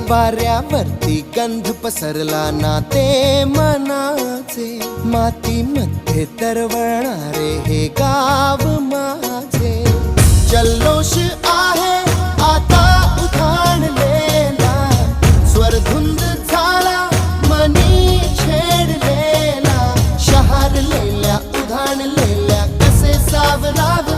वाऱ्यावरती गंध पसरला ना ते मनाचे, मातीमध्ये तरवळणारे हे गाव माझे. जल्लोष आहे आता उधाणलेला, स्वरधुंद झाला मनी छेडलेला. शहारलेल्या उधाणलेल्या कसे सावरावे,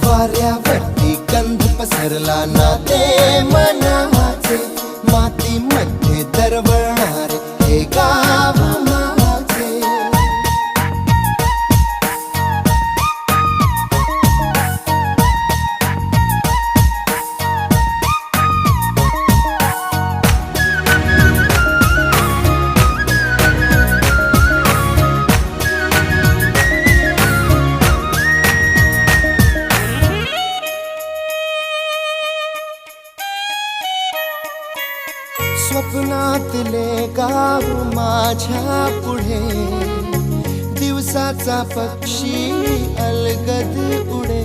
वाऱ्यावरती गंध पसरला ना ते मनाचे, मातीमध्ये दरवळणारे हे गाव माझे. स्वप्नातले गाव माझ्या पुढे, दिवसाचा पक्षी अलगद उडे.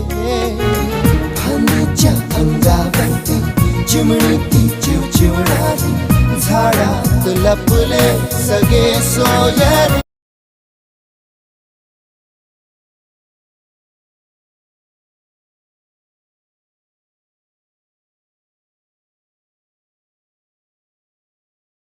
फांदीच्या अंगावरती चिमणी ती चिवचिवणारी, झाडात लपले सगळे सोयरे.